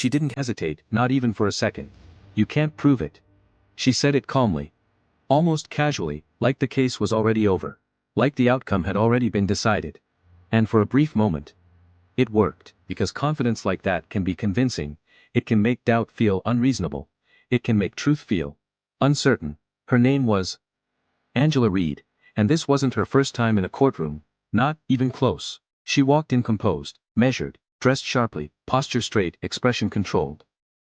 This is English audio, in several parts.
She didn't hesitate, not even for a second. "You can't prove it." She said it calmly. Almost casually, like the case was already over. Like the outcome had already been decided. And for a brief moment, it worked, because confidence like that can be convincing. It can make doubt feel unreasonable. It can make truth feel uncertain. Her name was Angela Reed, and this wasn't her first time in a courtroom, not even close. She walked in composed, measured, dressed sharply, posture straight, expression controlled.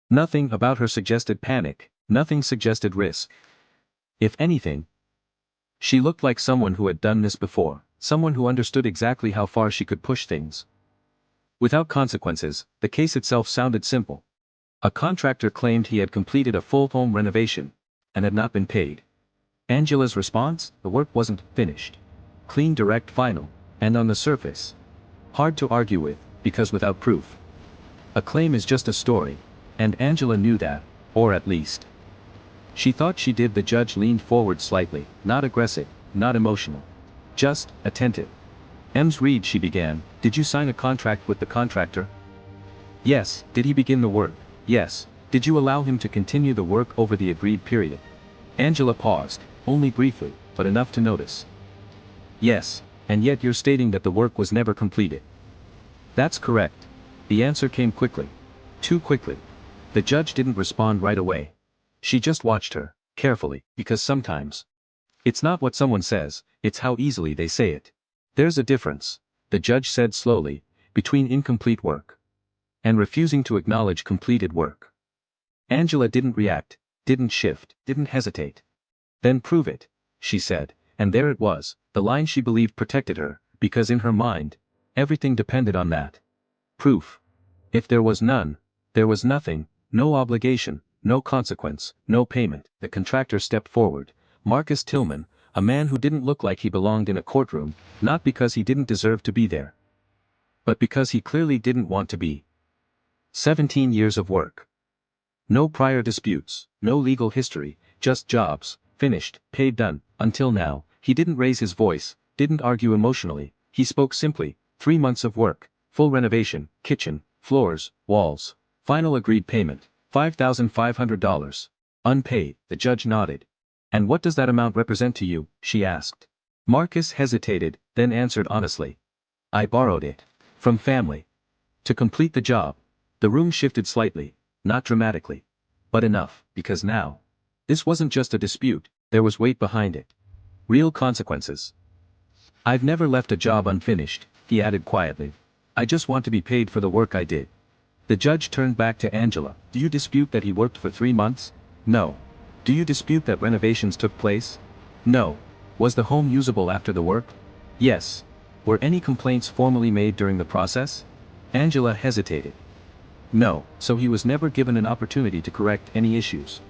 Nothing about her suggested panic, nothing suggested risk. If anything, she looked like someone who had done this before, someone who understood exactly how far she could push things. Without consequences, the case itself sounded simple. A contractor claimed he had completed a full home renovation, and had not been paid. Angela's response: the work wasn't finished. Clean, direct, final, and on the surface hard to argue with, because without proof. A claim is just a story, and Angela knew that, or at least she thought she did. The judge leaned forward slightly, not aggressive, not emotional. Just attentive. "Ms. Reed," she began, "did you sign a contract with the contractor?" "Yes." "Did he begin the work?" "Yes." "Did you allow him to continue the work over the agreed period?" Angela paused, only briefly, but enough to notice. "Yes." "And yet you're stating that the work was never completed." "That's correct." The answer came quickly. Too quickly. The judge didn't respond right away. She just watched her, carefully, because sometimes it's not what someone says, it's how easily they say it. "There's a difference," the judge said slowly, "between incomplete work and refusing to acknowledge completed work." Angela didn't react, didn't shift, didn't hesitate. "Then prove it," she said, and there it was, the line she believed protected her, because in her mind, everything depended on that proof. If there was none, there was nothing, no obligation, no consequence, no payment. The contractor stepped forward, Marcus Tillman, a man who didn't look like he belonged in a courtroom, not because he didn't deserve to be there, but because he clearly didn't want to be. 17 years of work. No prior disputes, no legal history, just jobs, finished, paid, done. Until now, he didn't raise his voice, didn't argue emotionally, he spoke simply. 3 months of work, full renovation, kitchen, floors, walls, final agreed payment, $5,500. Unpaid. The judge nodded. "And what does that amount represent to you?" she asked. Marcus hesitated, then answered honestly. "I borrowed it from family to complete the job." The room shifted slightly, not dramatically, but enough, because now this wasn't just a dispute, there was weight behind it. Real consequences. "I've never left a job unfinished," he added quietly. "I just want to be paid for the work I did." The judge turned back to Angela. "Do you dispute that he worked for 3 months?" "No." "Do you dispute that renovations took place?" "No." "Was the home usable after the work?" "Yes." "Were any complaints formally made during the process?" Angela hesitated. "No." "So he was never given an opportunity to correct any issues?"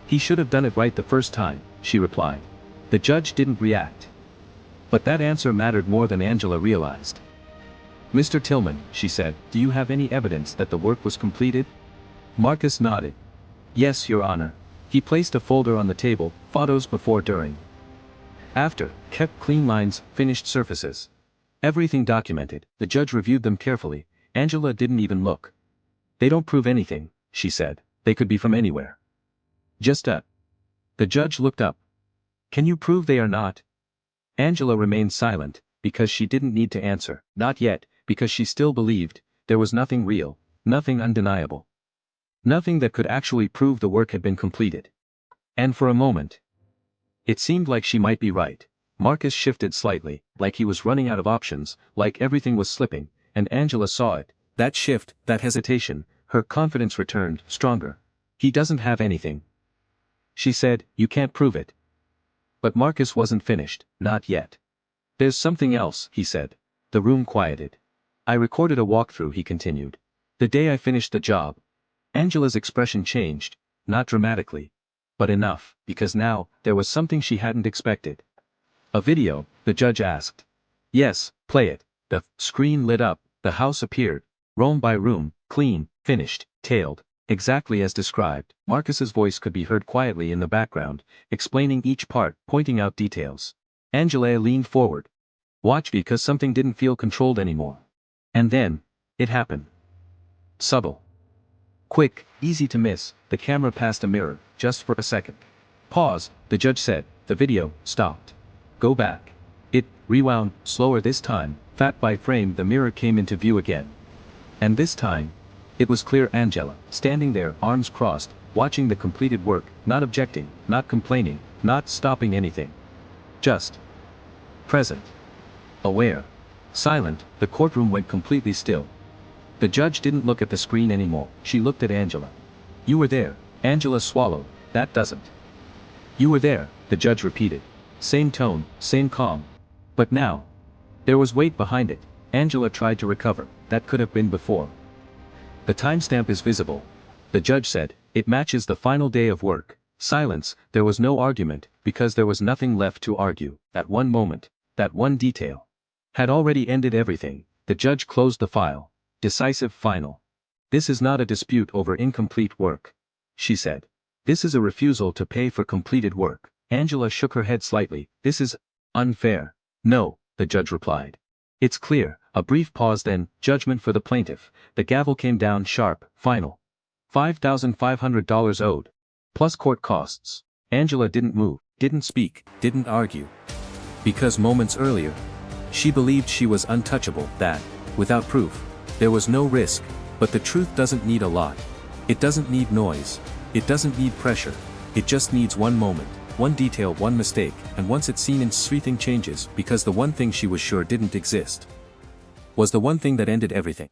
"He should have done it right the first time," she replied. The judge didn't react. But that answer mattered more than Angela realized. "Mr. Tillman," she said, "do you have any evidence that the work was completed?" Marcus nodded. "Yes, Your Honor." He placed a folder on the table, photos before, during, after, kept clean lines, finished surfaces. Everything documented. The judge reviewed them carefully. Angela didn't even look. "They don't prove anything," she said. "They could be from anywhere." "Just a." The judge looked up. "Can you prove they are not?" Angela remained silent, because she didn't need to answer. Not yet, because she still believed there was nothing real, nothing undeniable. Nothing that could actually prove the work had been completed. And for a moment, it seemed like she might be right. Marcus shifted slightly, like he was running out of options, like everything was slipping, and Angela saw it. That shift, that hesitation, her confidence returned, stronger. "He doesn't have anything," she said. "You can't prove it." But Marcus wasn't finished, not yet. "There's something else," he said. The room quieted. "I recorded a walkthrough," he continued. "The day I finished the job." Angela's expression changed, not dramatically, but enough, because now, there was something she hadn't expected. "A video?" the judge asked. "Yes, play it." The screen lit up, the house appeared, room by room, clean, finished, tailed, exactly as described. Marcus's voice could be heard quietly in the background, explaining each part, pointing out details. Angela leaned forward. Watch, because something didn't feel controlled anymore. And then, it happened. Subtle. Quick, easy to miss, the camera passed a mirror, just for a second. Pause, the judge said, the video stopped. Go back. It rewound, slower this time, fat by frame the mirror came into view again. And this time, it was clear Angela, standing there, arms crossed, watching the completed work, not objecting, not complaining, not stopping anything. Just present. Aware. Silent, the courtroom went completely still. The judge didn't look at the screen anymore, she looked at Angela. You were there. Angela swallowed. That doesn't. You were there, the judge repeated. Same tone, same calm. But now, there was weight behind it. Angela tried to recover. That could have been before. The timestamp is visible. The judge said, it matches the final day of work. Silence, there was no argument, because there was nothing left to argue. That one moment, that one detail, had already ended everything. The judge closed the file. Decisive final. This is not a dispute over incomplete work, she said. This is a refusal to pay for completed work. Angela shook her head slightly. This is unfair. No, the judge replied. It's clear. A brief pause, then, judgment for the plaintiff. The gavel came down sharp, final. $5,500 owed. Plus court costs. Angela didn't move, didn't speak, didn't argue. Because moments earlier, she believed she was untouchable, that, without proof, there was no risk. But the truth doesn't need a lot. It doesn't need noise. It doesn't need pressure. It just needs one moment, one detail, one mistake, and once it's seen, everything changes, because the one thing she was sure didn't exist was the one thing that ended everything.